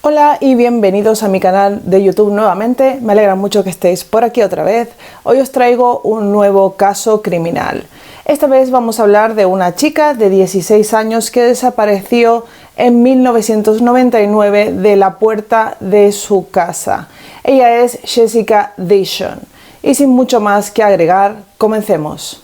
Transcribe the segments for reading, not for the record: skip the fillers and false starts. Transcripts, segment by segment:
Hola y bienvenidos a mi canal de YouTube nuevamente. Me alegra mucho que estéis por aquí otra vez. Hoy os traigo un nuevo caso criminal. Esta vez vamos a hablar de una chica de 16 años que desapareció en 1999 de la puerta de su casa. Ella es Jessica Dishon. Y sin mucho más que agregar, comencemos.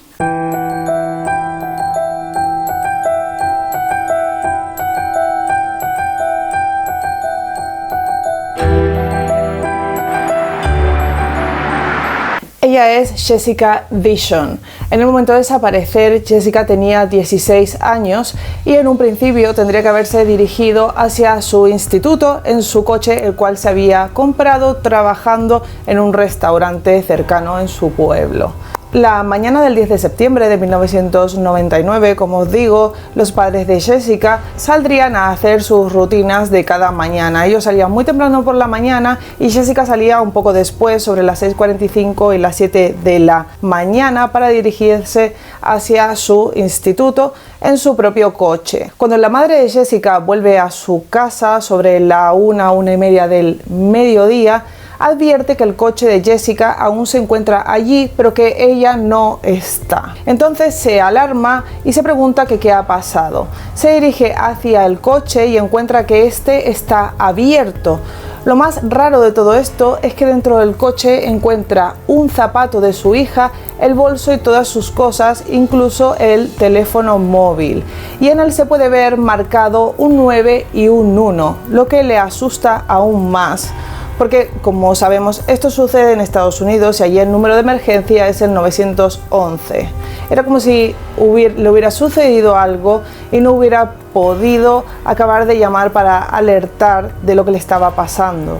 Ella es Jessica Dishon. En el momento de desaparecer, Jessica tenía 16 años y en un principio tendría que haberse dirigido hacia su instituto en su coche, el cual se había comprado trabajando en un restaurante cercano en su pueblo. La mañana del 10 de septiembre de 1999, como os digo, los padres de Jessica saldrían a hacer sus rutinas de cada mañana. Ellos salían muy temprano por la mañana y Jessica salía un poco después, sobre las 6:45 y las 7 de la mañana, para dirigirse hacia su instituto en su propio coche. Cuando la madre de Jessica vuelve a su casa sobre la 1:30 del mediodía, advierte que el coche de Jessica aún se encuentra allí, pero que ella no está. Entonces se alarma y se pregunta que qué ha pasado. Se dirige hacia el coche y encuentra que este está abierto. Lo más raro de todo esto es que dentro del coche encuentra un zapato de su hija, el bolso y todas sus cosas, incluso el teléfono móvil. Y en él se puede ver marcado un 9 y un 1, lo que le asusta aún más. Porque, como sabemos, esto sucede en Estados Unidos y allí el número de emergencia es el 911. Era como si le hubiera sucedido algo y no hubiera podido acabar de llamar para alertar de lo que le estaba pasando.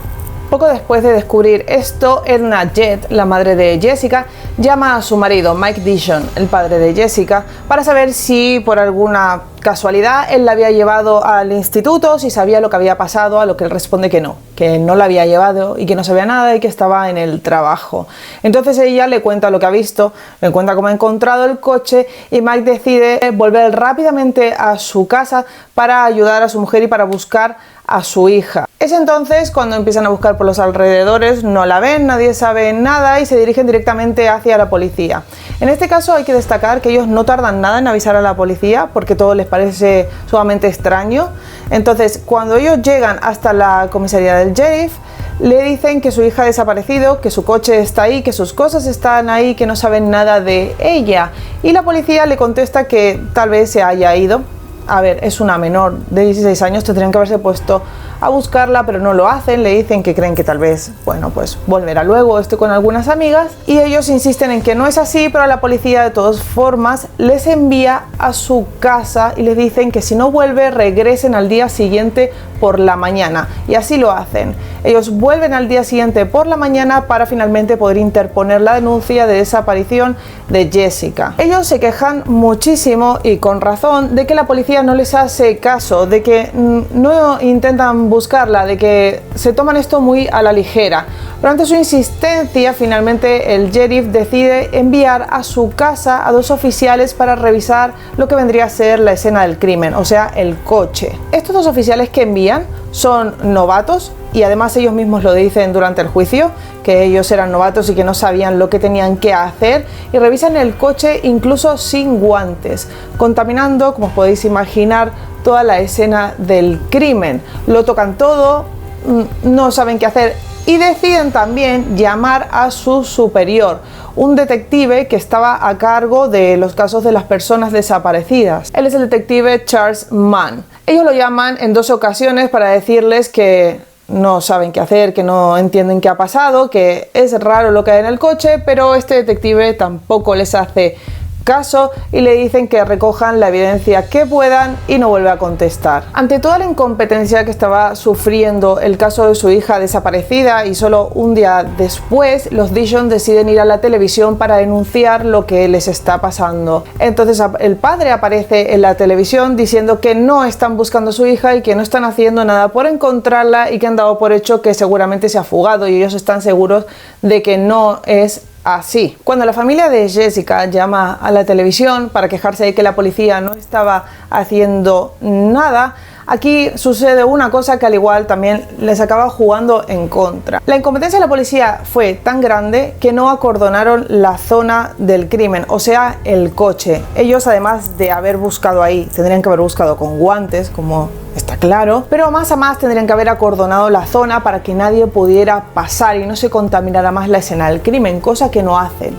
Poco después de descubrir esto, Edna Jett, la madre de Jessica, llama a su marido, Mike Dishon, el padre de Jessica, para saber si por alguna casualidad él la había llevado al instituto, si sabía lo que había pasado, a lo que él responde que no la había llevado y que no sabía nada y que estaba en el trabajo. Entonces ella le cuenta lo que ha visto, le cuenta cómo ha encontrado el coche y Mike decide volver rápidamente a su casa para ayudar a su mujer y para buscar a su hija. Es entonces cuando empiezan a buscar por los alrededores, no la ven, nadie sabe nada y se dirigen directamente hacia la policía. En este caso hay que destacar que ellos no tardan nada en avisar a la policía porque todo les parece sumamente extraño. Entonces, cuando ellos llegan hasta la comisaría del sheriff, le dicen que su hija ha desaparecido, que su coche está ahí, que sus cosas están ahí, que no saben nada de ella. Y la policía le contesta que tal vez se haya ido. A ver, es una menor de 16 años, tendrían que haberse puesto a buscarla, pero no lo hacen. Le dicen que creen que tal vez, bueno, pues volverá luego, estoy con algunas amigas, y ellos insisten en que no es así, pero la policía de todas formas les envía a su casa y les dicen que si no vuelve, regresen al día siguiente por la mañana, y así lo hacen. Ellos vuelven al día siguiente por la mañana para finalmente poder interponer la denuncia de desaparición de Jessica. Ellos se quejan muchísimo y con razón de que la policía no les hace caso, de que no intentan buscarla, de que se toman esto muy a la ligera. Pero ante su insistencia, finalmente el sheriff decide enviar a su casa a 2 oficiales para revisar lo que vendría a ser la escena del crimen, o sea, el coche. Estos 2 oficiales que envían son novatos y además ellos mismos lo dicen durante el juicio, que ellos eran novatos y que no sabían lo que tenían que hacer, y revisan el coche incluso sin guantes, contaminando, como os podéis imaginar, toda la escena del crimen. Lo tocan todo, no saben qué hacer y deciden también llamar a su superior, un detective que estaba a cargo de los casos de las personas desaparecidas. Él es el detective Charles Mann. Ellos lo llaman en 2 ocasiones para decirles que no saben qué hacer, que no entienden qué ha pasado, que es raro lo que hay en el coche, pero este detective tampoco les hace caso y le dicen que recojan la evidencia que puedan y no vuelve a contestar. Ante toda la incompetencia que estaba sufriendo el caso de su hija desaparecida y solo un día después, los Dishon deciden ir a la televisión para denunciar lo que les está pasando. Entonces el padre aparece en la televisión diciendo que no están buscando a su hija y que no están haciendo nada por encontrarla y que han dado por hecho que seguramente se ha fugado, y ellos están seguros de que no es así. Cuando la familia de Jessica llama a la televisión para quejarse de que la policía no estaba haciendo nada, Aquí sucede una cosa que al igual también les acaba jugando en contra. La incompetencia de la policía fue tan grande que no acordonaron la zona del crimen, o sea, el coche. Ellos, además de haber buscado ahí, tendrían que haber buscado con guantes, como está claro, pero más a más tendrían que haber acordonado la zona para que nadie pudiera pasar y no se contaminara más la escena del crimen, cosa que no hacen.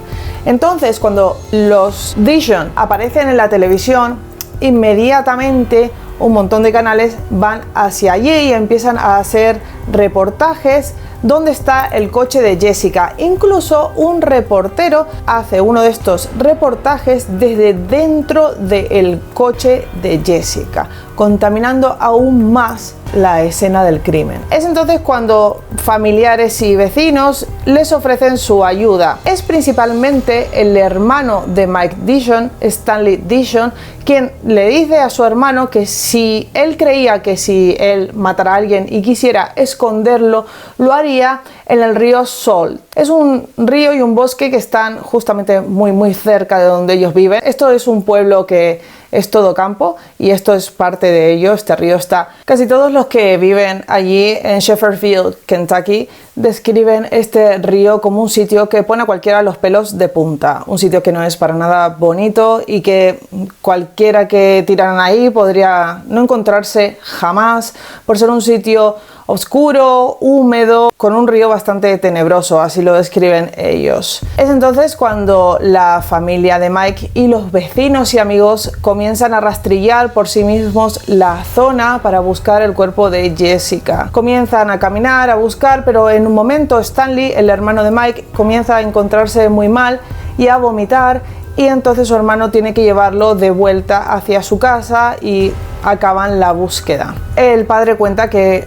Entonces, cuando los Dishon aparecen en la televisión, inmediatamente un montón de canales van hacia allí y empiezan a hacer reportajes donde está el coche de Jessica. Incluso un reportero hace uno de estos reportajes desde dentro del coche de Jessica, contaminando aún más la escena del crimen. Es entonces cuando familiares y vecinos les ofrecen su ayuda. Es principalmente el hermano de Mike Dishon, Stanley Dishon, quien le dice a su hermano que si él creía que si él matara a alguien y quisiera esconderlo, lo haría en el río Salt. Es un río y un bosque que están justamente muy cerca de donde ellos viven. Esto es un pueblo que es todo campo y esto es parte de ello. Este río está... Casi todos los que viven allí en Shepherdfield, Kentucky, describen este río como un sitio que pone a cualquiera los pelos de punta. Un sitio que no es para nada bonito y que cualquiera que tiraran ahí podría no encontrarse jamás por ser un sitio oscuro, húmedo, con un río bastante tenebroso, así lo describen ellos. Es entonces cuando la familia de Mike y los vecinos y amigos comienzan a rastrillar por sí mismos la zona para buscar el cuerpo de Jessica. Comienzan a caminar, a buscar, pero en un momento Stanley, el hermano de Mike, comienza a encontrarse muy mal y a vomitar, y entonces su hermano tiene que llevarlo de vuelta hacia su casa y acaban la búsqueda. El padre cuenta que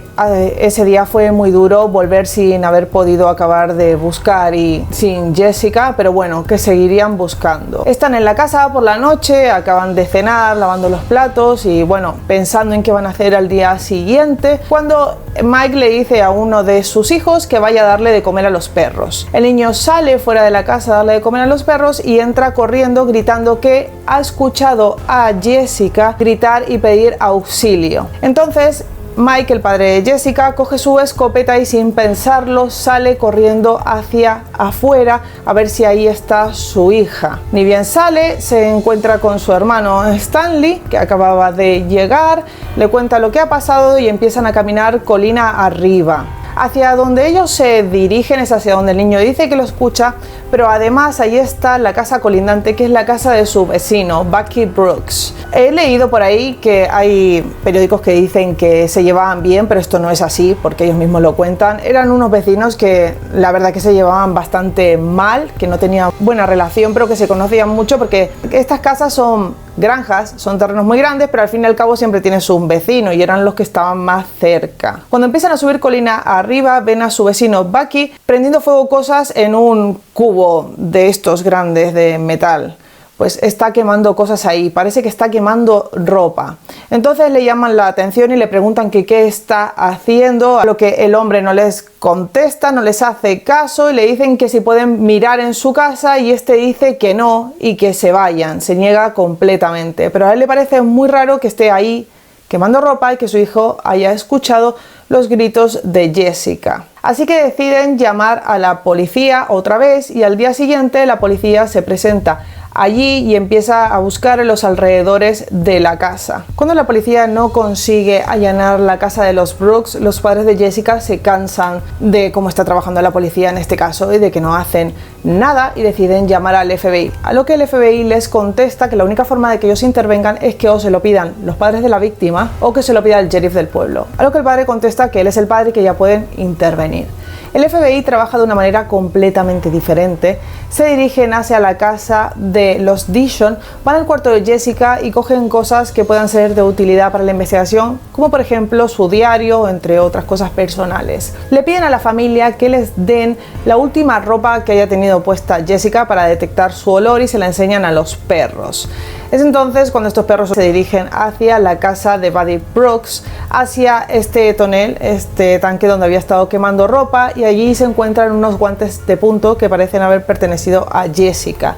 ese día fue muy duro volver sin haber podido acabar de buscar y sin Jessica, pero bueno, que seguirían buscando. Están en la casa por la noche, acaban de cenar, lavando los platos y bueno, pensando en qué van a hacer al día siguiente, cuando Mike le dice a uno de sus hijos que vaya a darle de comer a los perros. El niño sale fuera de la casa a darle de comer a los perros y entra corriendo gritando que ha escuchado a Jessica gritar y pedir auxilio. Entonces Mike, el padre de Jessica, coge su escopeta y sin pensarlo sale corriendo hacia afuera a ver si ahí está su hija. Ni bien sale, se encuentra con su hermano Stanley, que acababa de llegar, le cuenta lo que ha pasado y empiezan a caminar colina arriba. Hacia donde ellos se dirigen es hacia donde el niño dice que lo escucha, pero además ahí está la casa colindante, que es la casa de su vecino, Bucky Brooks. He leído por ahí que hay periódicos que dicen que se llevaban bien, pero esto no es así, porque ellos mismos lo cuentan. Eran unos vecinos que la verdad que se llevaban bastante mal, que no tenían buena relación, pero que se conocían mucho porque estas casas son granjas, son terrenos muy grandes, pero al fin y al cabo siempre tienes un vecino y eran los que estaban más cerca. Cuando empiezan a subir colina arriba, ven a su vecino Bucky prendiendo fuego cosas en un cubo de estos grandes de metal. Pues está quemando cosas ahí, parece que está quemando ropa. Entonces le llaman la atención y le preguntan que qué está haciendo, a lo que el hombre no les contesta, no les hace caso y le dicen que si pueden mirar en su casa y este dice que no y que se vayan, se niega completamente. Pero a él le parece muy raro que esté ahí quemando ropa y que su hijo haya escuchado los gritos de Jessica. Así que deciden llamar a la policía otra vez y al día siguiente la policía se presenta allí y empieza a buscar en los alrededores de la casa. Cuando la policía no consigue allanar la casa de los Brooks, los padres de Jessica se cansan de cómo está trabajando la policía en este caso y de que no hacen nada y deciden llamar al FBI. A lo que el FBI les contesta que la única forma de que ellos intervengan es que o se lo pidan los padres de la víctima o que se lo pida el sheriff del pueblo. A lo que el padre contesta que él es el padre y que ya pueden intervenir. El FBI trabaja de una manera completamente diferente. Se dirigen hacia la casa de los Dishon, van al cuarto de Jessica y cogen cosas que puedan ser de utilidad para la investigación, como por ejemplo su diario, entre otras cosas personales. Le piden a la familia que les den la última ropa que haya tenido puesta Jessica para detectar su olor y se la enseñan a los perros. Es entonces cuando estos perros se dirigen hacia la casa de Buddy Brooks, hacia este tonel, este tanque donde había estado quemando ropa, y allí se encuentran unos guantes de punto que parecen haber pertenecido a Jessica.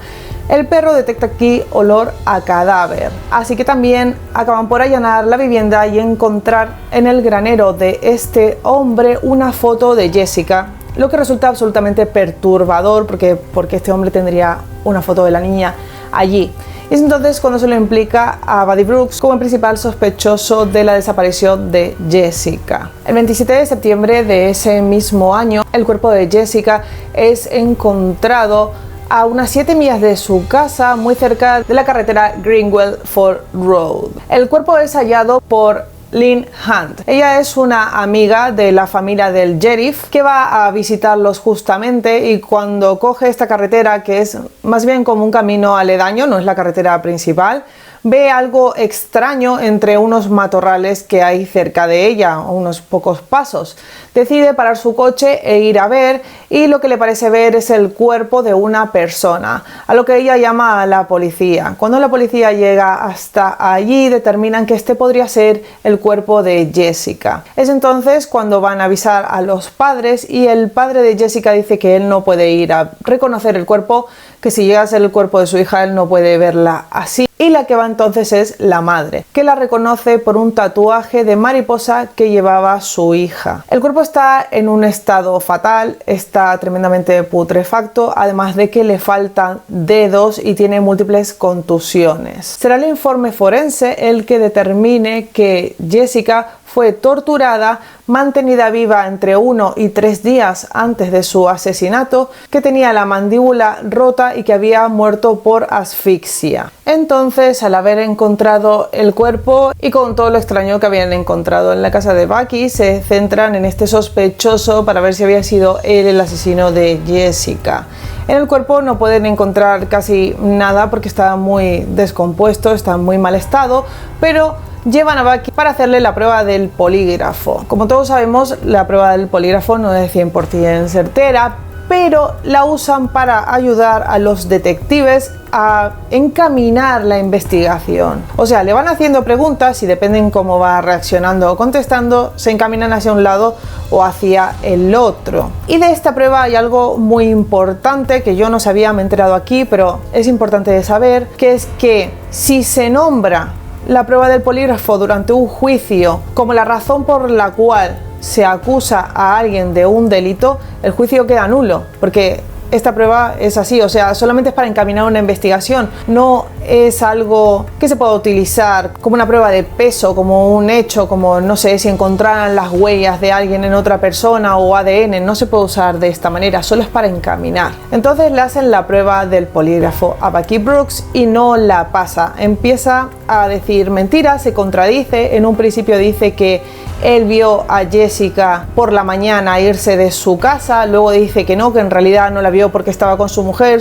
El perro detecta aquí olor a cadáver, así que también acaban por allanar la vivienda y encontrar en el granero de este hombre una foto de Jessica, lo que resulta absolutamente perturbador porque este hombre tendría una foto de la niña allí. Y es entonces cuando se le implica a Buddy Brooks como el principal sospechoso de la desaparición de Jessica. El 27 de septiembre de ese mismo año, el cuerpo de Jessica es encontrado a unas 7 millas de su casa, muy cerca de la carretera Greenwell Ford Road. El cuerpo es hallado por Lynn Hunt. Ella es una amiga de la familia del sheriff que va a visitarlos justamente, y cuando coge esta carretera, que es más bien como un camino aledaño, no es la carretera principal, ve algo extraño entre unos matorrales que hay cerca de ella, a unos pocos pasos. Decide parar su coche e ir a ver, y lo que le parece ver es el cuerpo de una persona, a lo que ella llama a la policía. Cuando la policía llega hasta allí, determinan que este podría ser el cuerpo de Jessica. Es entonces cuando van a avisar a los padres, y el padre de Jessica dice que él no puede ir a reconocer el cuerpo, que si llega a ser el cuerpo de su hija, él no puede verla así. Y la que va entonces es la madre, que la reconoce por un tatuaje de mariposa que llevaba su hija. El cuerpo está en un estado fatal, está tremendamente putrefacto, además de que le faltan dedos y tiene múltiples contusiones. Será el informe forense el que determine que Jessica fue torturada, mantenida viva entre 1 y 3 días antes de su asesinato, que tenía la mandíbula rota y que había muerto por asfixia. Entonces, al haber encontrado el cuerpo y con todo lo extraño que habían encontrado en la casa de Bucky, se centran en este sospechoso para ver si había sido él el asesino de Jessica. En el cuerpo no pueden encontrar casi nada porque está muy descompuesto, está en muy mal estado, pero llevan a Bucky para hacerle la prueba del polígrafo. Como todos sabemos, la prueba del polígrafo no es 100% certera, pero la usan para ayudar a los detectives a encaminar la investigación. O sea, le van haciendo preguntas y dependen cómo va reaccionando o contestando, se encaminan hacia un lado o hacia el otro. Y de esta prueba hay algo muy importante que yo no sabía, me he enterado aquí, pero es importante de saber, que es que si se nombra la prueba del polígrafo durante un juicio como la razón por la cual se acusa a alguien de un delito, el juicio queda nulo, porque esta prueba es así, o sea, solamente es para encaminar una investigación, no es algo que se pueda utilizar como una prueba de peso, como un hecho, como no sé, si encontraran las huellas de alguien en otra persona o ADN, no se puede usar de esta manera, solo es para encaminar. Entonces le hacen la prueba del polígrafo a Bucky Brooks y no la pasa, empieza a decir mentiras, se contradice. En un principio dice que él vio a Jessica por la mañana irse de su casa, luego dice que no, que en realidad no la vio porque estaba con su mujer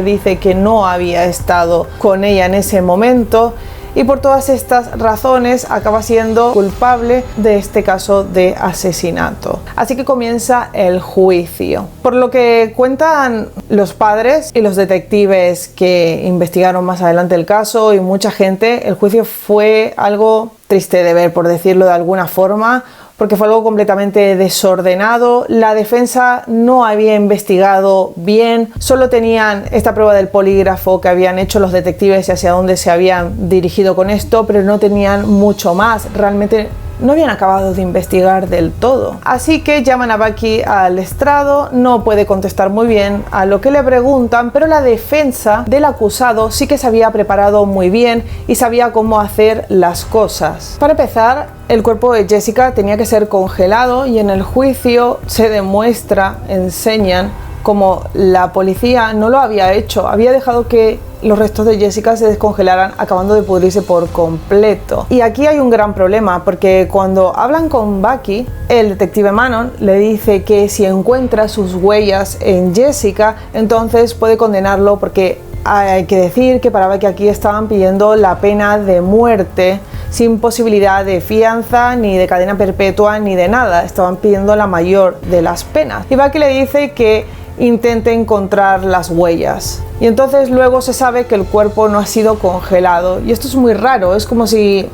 dice que no había estado con ella en ese momento, y por todas estas razones acaba siendo culpable de este caso de asesinato. Así que comienza el juicio. Por lo que cuentan los padres y los detectives que investigaron más adelante el caso y mucha gente, el juicio fue algo triste de ver, por decirlo de alguna forma, porque fue algo completamente desordenado. La defensa no había investigado bien, solo tenían esta prueba del polígrafo que habían hecho los detectives y hacia dónde se habían dirigido con esto, pero no tenían mucho más, realmente no habían acabado de investigar del todo. Así que llaman a Bucky al estrado, no puede contestar muy bien a lo que le preguntan, pero la defensa del acusado sí que se había preparado muy bien y sabía cómo hacer las cosas. Para empezar, el cuerpo de Jessica tenía que ser congelado, y en el juicio se demuestra, enseñan como la policía no lo había hecho, había dejado que los restos de Jessica se descongelaran, acabando de pudrirse por completo. Y aquí hay un gran problema, porque cuando hablan con Bucky, el detective Manon le dice que si encuentra sus huellas en Jessica, entonces puede condenarlo, porque hay que decir que para Bucky aquí estaban pidiendo la pena de muerte sin posibilidad de fianza, ni de cadena perpetua, ni de nada. Estaban pidiendo la mayor de las penas. Y Bucky le dice que intente encontrar las huellas. Y entonces luego se sabe que el cuerpo no ha sido congelado. Y esto es muy raro, es como si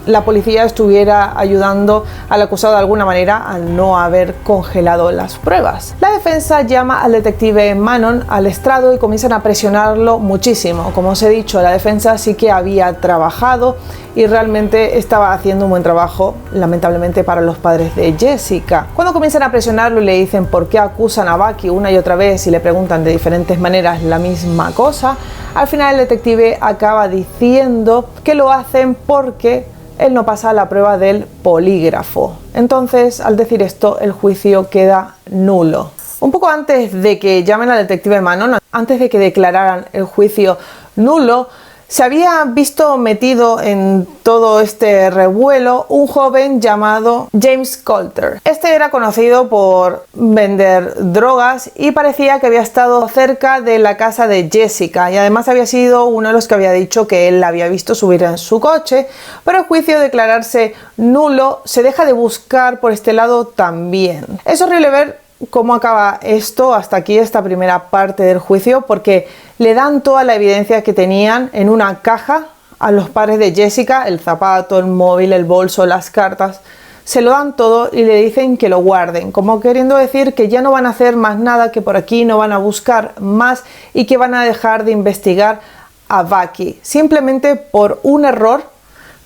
la policía estuviera ayudando al acusado de alguna manera al no haber congelado las pruebas. La defensa llama al detective Manon al estrado y comienzan a presionarlo muchísimo. Como os he dicho, la defensa sí que había trabajado y realmente estaba haciendo un buen trabajo, lamentablemente, para los padres de Jessica. Cuando comienzan a presionarlo y le dicen por qué acusan a Bucky una y otra vez y le preguntan de diferentes maneras la misma cosa, al final el detective acaba diciendo que lo hacen porque él no pasa la prueba del polígrafo. Entonces, al decir esto, el juicio queda nulo. Un poco antes de que llamen al detective Manon, antes de que declararan el juicio nulo, se había visto metido en todo este revuelo un joven llamado James Coulter. Este era conocido por vender drogas y parecía que había estado cerca de la casa de Jessica y además había sido uno de los que había dicho que él la había visto subir en su coche, pero el juicio declararse nulo se deja de buscar por este lado también. Es horrible ver cómo acaba esto hasta aquí, esta primera parte del juicio, porque le dan toda la evidencia que tenían en una caja a los padres de Jessica, el zapato, el móvil, el bolso, las cartas, se lo dan todo y le dicen que lo guarden, como queriendo decir que ya no van a hacer más nada, que por aquí no van a buscar más y que van a dejar de investigar a Bucky. Simplemente por un error,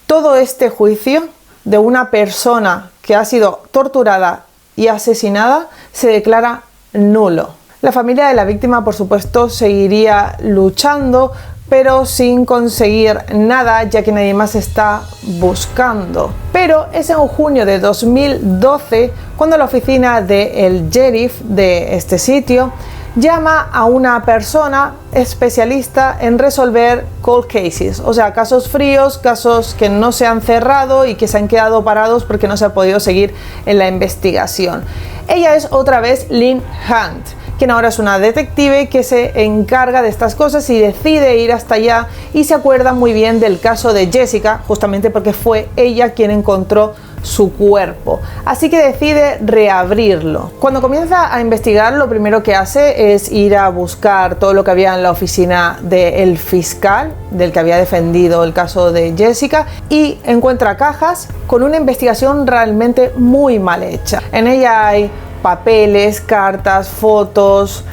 todo este juicio de una persona que ha sido torturada y asesinada se declara nulo. La familia de la víctima, por supuesto, seguiría luchando, pero sin conseguir nada, ya que nadie más está buscando. Pero es en junio de 2012 cuando la oficina del sheriff de este sitio llama a una persona especialista en resolver cold cases, o sea, casos fríos, casos que no se han cerrado y que se han quedado parados porque no se ha podido seguir en la investigación. Ella es otra vez Lynn Hunt, quien ahora es una detective que se encarga de estas cosas y decide ir hasta allá y se acuerda muy bien del caso de Jessica, justamente porque fue ella quien encontró su cuerpo, así que decide reabrirlo. Cuando comienza a investigar, lo primero que hace es ir a buscar todo lo que había en la oficina del fiscal del que había defendido el caso de Jessica y encuentra cajas con una investigación realmente muy mal hecha. En ella hay papeles, cartas, fotos,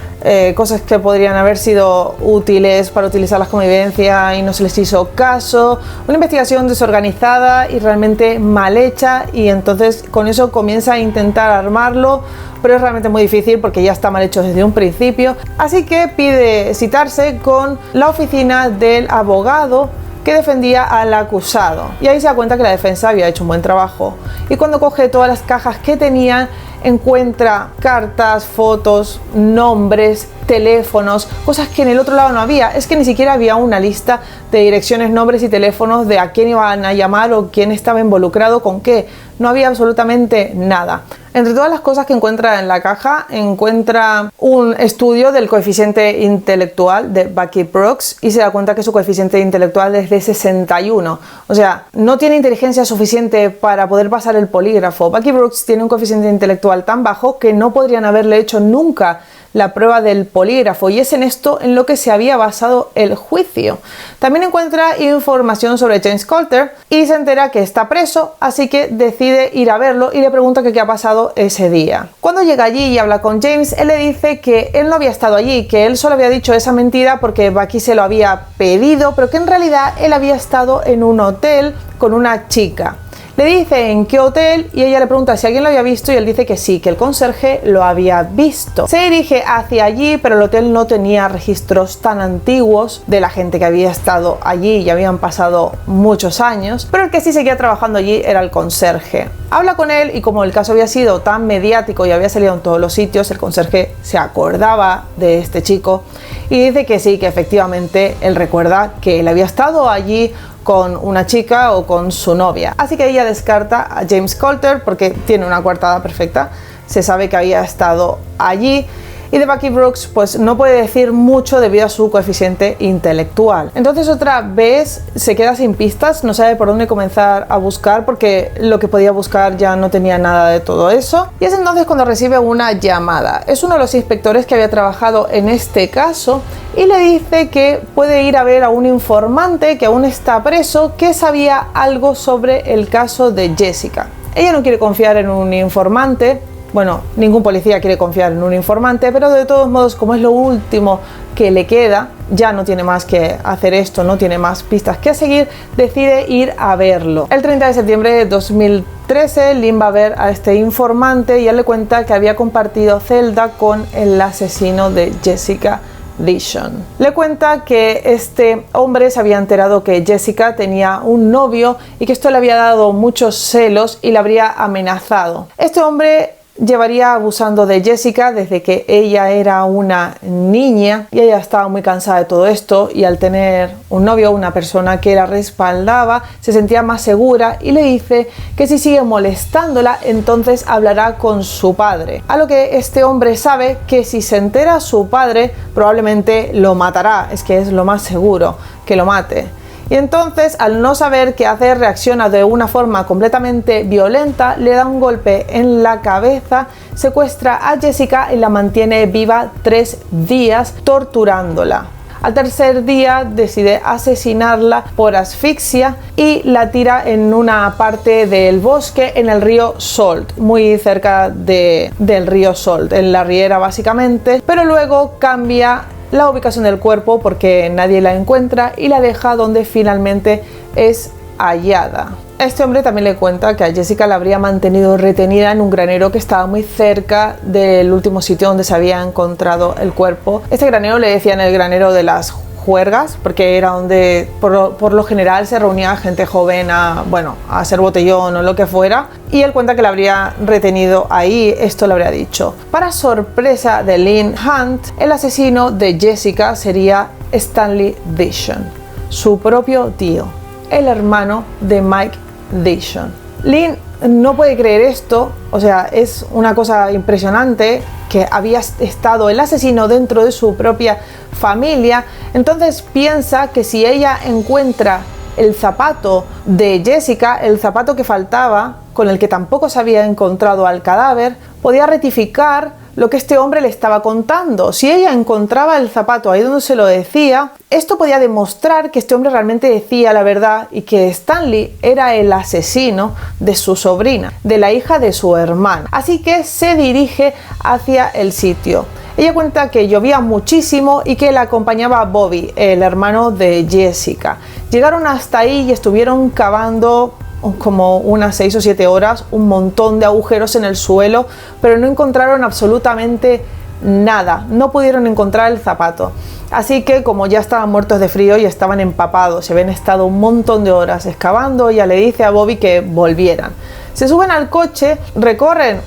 cosas que podrían haber sido útiles para utilizarlas como evidencia y no se les hizo caso. Una investigación desorganizada y realmente mal hecha, y entonces con eso comienza a intentar armarlo, pero es realmente muy difícil porque ya está mal hecho desde un principio. Así que pide citarse con la oficina del abogado que defendía al acusado, y ahí se da cuenta que la defensa había hecho un buen trabajo, y cuando coge todas las cajas que tenían encuentra cartas, fotos, nombres, teléfonos, cosas que en el otro lado no había. Es que ni siquiera había una lista de direcciones, nombres y teléfonos de a quién iban a llamar o quién estaba involucrado con qué. No había absolutamente nada. Entre todas las cosas que encuentra en la caja, encuentra un estudio del coeficiente intelectual de Bucky Brooks y se da cuenta que su coeficiente intelectual es de 61. O sea, no tiene inteligencia suficiente para poder pasar el polígrafo. Bucky Brooks tiene un coeficiente intelectual tan bajo que no podrían haberle hecho nunca la prueba del polígrafo, y es en esto en lo que se había basado el juicio. También encuentra información sobre James Coulter y se entera que está preso, así que decide ir a verlo y le pregunta que qué ha pasado ese día. Cuando llega allí y habla con James, él le dice que él no había estado allí, que él solo había dicho esa mentira porque Bucky se lo había pedido, pero que en realidad él había estado en un hotel con una chica. Le dice en qué hotel y ella le pregunta si alguien lo había visto y él dice que sí, que el conserje lo había visto. Se dirige hacia allí, pero el hotel no tenía registros tan antiguos de la gente que había estado allí y habían pasado muchos años, pero el que sí seguía trabajando allí era el conserje. Habla con él y como el caso había sido tan mediático y había salido en todos los sitios, el conserje se acordaba de este chico y dice que sí, que efectivamente él recuerda que él había estado allí con una chica o con su novia. Así que ella descarta a James Coulter porque tiene una coartada perfecta, se sabe que había estado allí y de Bucky Brooks pues no puede decir mucho debido a su coeficiente intelectual. Entonces otra vez se queda sin pistas, no sabe por dónde comenzar a buscar porque lo que podía buscar ya no tenía nada de todo eso. Y es entonces cuando recibe una llamada. Es uno de los inspectores que había trabajado en este caso y le dice que puede ir a ver a un informante que aún está preso que sabía algo sobre el caso de Jessica. Ella no quiere confiar en un informante. Bueno, ningún policía quiere confiar en un informante, pero de todos modos, como es lo último que le queda, ya no tiene más que hacer esto, no tiene más pistas que seguir, decide ir a verlo. El 30 de septiembre de 2013, Lynn va a ver a este informante y él le cuenta que había compartido celda con el asesino de Jessica Dishon. Le cuenta que este hombre se había enterado que Jessica tenía un novio y que esto le había dado muchos celos y la habría amenazado. Este hombre llevaría abusando de Jessica desde que ella era una niña y ella estaba muy cansada de todo esto y al tener un novio, una persona que la respaldaba, se sentía más segura y le dice que si sigue molestándola entonces hablará con su padre. A lo que este hombre sabe que si se entera su padre probablemente lo matará, es que es lo más seguro que lo mate. Y entonces, al no saber qué hacer, reacciona de una forma completamente violenta, le da un golpe en la cabeza, secuestra a Jessica y la mantiene viva 3 días, torturándola. Al tercer día decide asesinarla por asfixia y la tira en una parte del bosque en el río Salt, muy cerca del río Salt, en la riera básicamente, pero luego cambia la ubicación del cuerpo porque nadie la encuentra y la deja donde finalmente es hallada. Este hombre también le cuenta que a Jessica la habría mantenido retenida en un granero que estaba muy cerca del último sitio donde se había encontrado el cuerpo. Este granero le decían el granero de las juergas porque era donde por lo general se reunía gente joven a hacer botellón o lo que fuera, y él cuenta que la habría retenido ahí, esto le habría dicho. Para sorpresa de Lynn Hunt, el asesino de Jessica sería Stanley Dishon, su propio tío, el hermano de Mike Dishon. Lynn no puede creer esto, o sea, es una cosa impresionante que había estado el asesino dentro de su propia familia. Entonces piensa que si ella encuentra el zapato de Jessica, el zapato que faltaba, con el que tampoco se había encontrado al cadáver, podía rectificar lo que este hombre le estaba contando. Si ella encontraba el zapato ahí donde se lo decía, esto podía demostrar que este hombre realmente decía la verdad y que Stanley era el asesino de su sobrina, de la hija de su hermano. Así que se dirige hacia el sitio. Ella cuenta que llovía muchísimo y que la acompañaba Bobby, el hermano de Jessica. Llegaron hasta ahí y estuvieron cavando como unas 6 o 7 horas, un montón de agujeros en el suelo, pero no encontraron absolutamente nada, no pudieron encontrar el zapato. Así que como ya estaban muertos de frío y estaban empapados, se habían estado un montón de horas excavando, ella le dice a Bobby que volvieran. Se suben al coche, recorren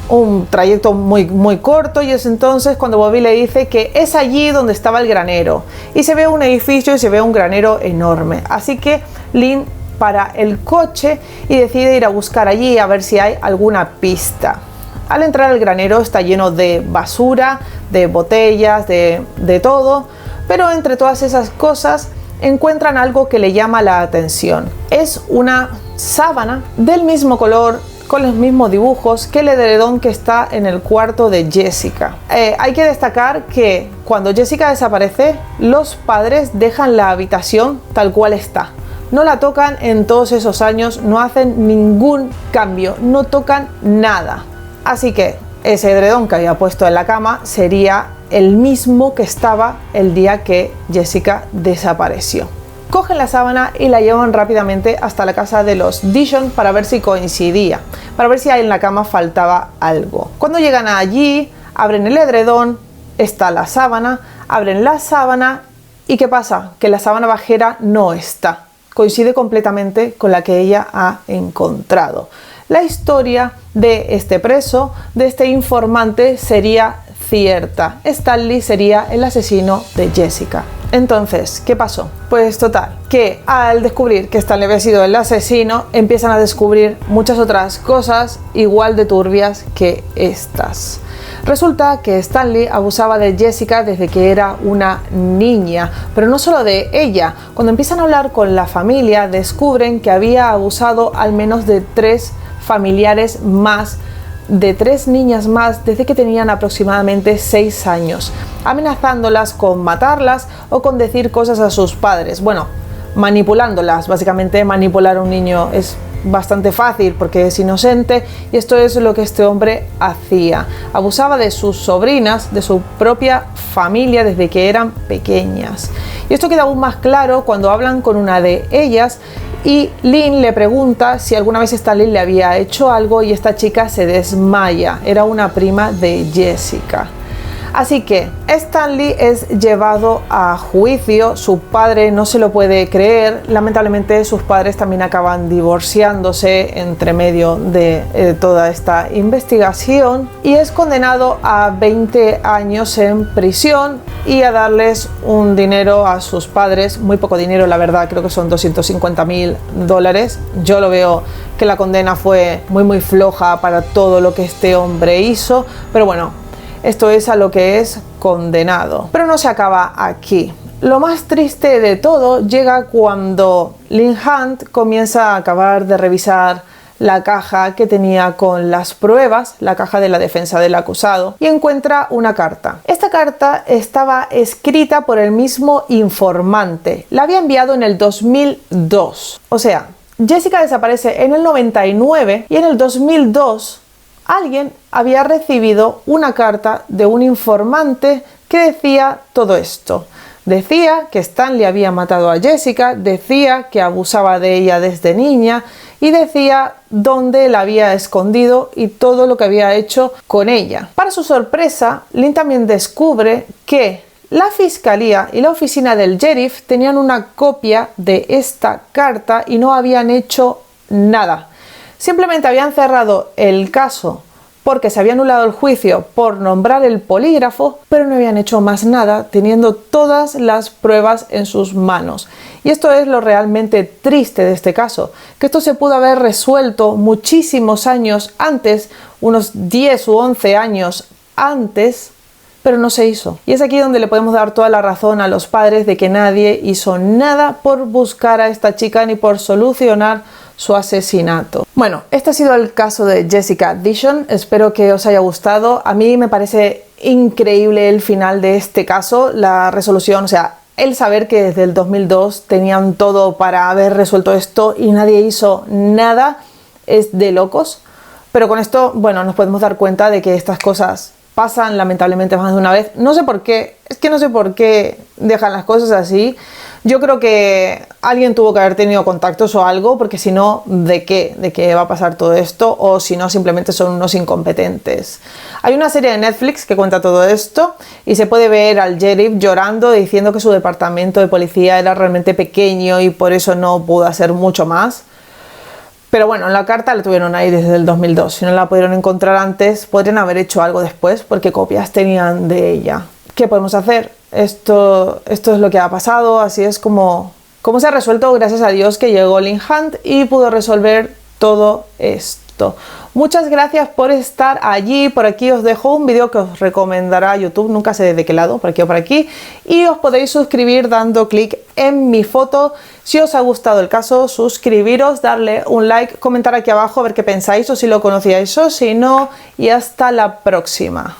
un trayecto muy corto y es entonces cuando Bobby le dice que es allí donde estaba el granero y se ve un edificio y se ve un granero enorme. Así que Lynn para el coche y decide ir a buscar allí a ver si hay alguna pista. Al entrar al granero está lleno de basura, de botellas, de todo, pero entre todas esas cosas encuentran algo que le llama la atención. Es una sábana del mismo color, con los mismos dibujos que el edredón que está en el cuarto de Jessica. Hay que destacar que cuando Jessica desaparece, los padres dejan la habitación tal cual está. No la tocan en todos esos años, no hacen ningún cambio, no tocan nada. Así que ese edredón que había puesto en la cama sería el mismo que estaba el día que Jessica desapareció. Cogen la sábana y la llevan rápidamente hasta la casa de los Dishon para ver si coincidía, para ver si ahí en la cama faltaba algo. Cuando llegan allí, abren el edredón, está la sábana, abren la sábana y ¿qué pasa? Que la sábana bajera no está. Coincide completamente con la que ella ha encontrado. La historia de este preso, de este informante, sería cierta. Stanley sería el asesino de Jessica Entonces, ¿qué pasó? Pues total, que al descubrir que Stanley había sido el asesino, empiezan a descubrir muchas otras cosas igual de turbias que estas. Resulta que Stanley abusaba de Jessica desde que era una niña, pero no solo de ella. Cuando empiezan a hablar con la familia, descubren que había abusado al menos de 3 familiares más, de 3 niñas más desde que tenían aproximadamente 6 años, amenazándolas con matarlas o con decir cosas a sus padres. Bueno, manipulándolas. Básicamente manipular a un niño es bastante fácil porque es inocente, y esto es lo que este hombre hacía. Abusaba de sus sobrinas, de su propia familia desde que eran pequeñas. Y esto queda aún más claro cuando hablan con una de ellas y Lynn le pregunta si alguna vez Stanley le había hecho algo, y esta chica se desmaya. Era una prima de Jessica. Así que Stanley es llevado a juicio. Su padre no se lo puede creer. Lamentablemente sus padres también acaban divorciándose entre medio de toda esta investigación, y es condenado a 20 años en prisión y a darles un dinero a sus padres, muy poco dinero la verdad, creo que son $250,000. Yo lo veo que la condena fue muy floja para todo lo que este hombre hizo, pero bueno, esto es a lo que es condenado. Pero no se acaba aquí. Lo más triste de todo llega cuando Lynn Hunt comienza a acabar de revisar la caja que tenía con las pruebas, la caja de la defensa del acusado, y encuentra una carta. Esta carta estaba escrita por el mismo informante. La había enviado en el 2002. O sea, Jessica desaparece en el 99 y en el 2002 alguien había recibido una carta de un informante que decía todo esto. Decía que Stanley había matado a Jessica, decía que abusaba de ella desde niña y decía dónde la había escondido y todo lo que había hecho con ella. Para su sorpresa, Lynn también descubre que la fiscalía y la oficina del sheriff tenían una copia de esta carta y no habían hecho nada. Simplemente habían cerrado el caso porque se había anulado el juicio por nombrar el polígrafo, pero no habían hecho más nada teniendo todas las pruebas en sus manos. Y esto es lo realmente triste de este caso, que esto se pudo haber resuelto muchísimos años antes, unos 10 u 11 años antes, pero no se hizo. Y es aquí donde le podemos dar toda la razón a los padres de que nadie hizo nada por buscar a esta chica ni por solucionar su asesinato. Bueno, este ha sido el caso de Jessica Dishon. Espero que os haya gustado. A mí me parece increíble el final de este caso, la resolución, o sea, el saber que desde el 2002 tenían todo para haber resuelto esto y nadie hizo nada, es de locos. Pero con esto, bueno, nos podemos dar cuenta de que estas cosas pasan lamentablemente más de una vez. No sé por qué, es que no sé por qué dejan las cosas así. Yo creo que alguien tuvo que haber tenido contactos o algo, porque si no, ¿de qué? ¿De qué va a pasar todo esto? O si no, simplemente son unos incompetentes. Hay una serie de Netflix que cuenta todo esto y se puede ver al sheriff llorando diciendo que su departamento de policía era realmente pequeño y por eso no pudo hacer mucho más. Pero bueno, la carta la tuvieron ahí desde el 2002. Si no la pudieron encontrar antes, podrían haber hecho algo después porque copias tenían de ella. ¿Qué podemos hacer? Esto es lo que ha pasado, así es como se ha resuelto. Gracias a Dios que llegó Lynn Hunt y pudo resolver todo esto. Muchas gracias por estar allí. Por aquí os dejo un vídeo que os recomendará YouTube, nunca sé de qué lado, por aquí o por aquí, y os podéis suscribir dando clic en mi foto. Si os ha gustado el caso, suscribiros, darle un like, comentar aquí abajo a ver qué pensáis o si lo conocíais o si no, y hasta la próxima.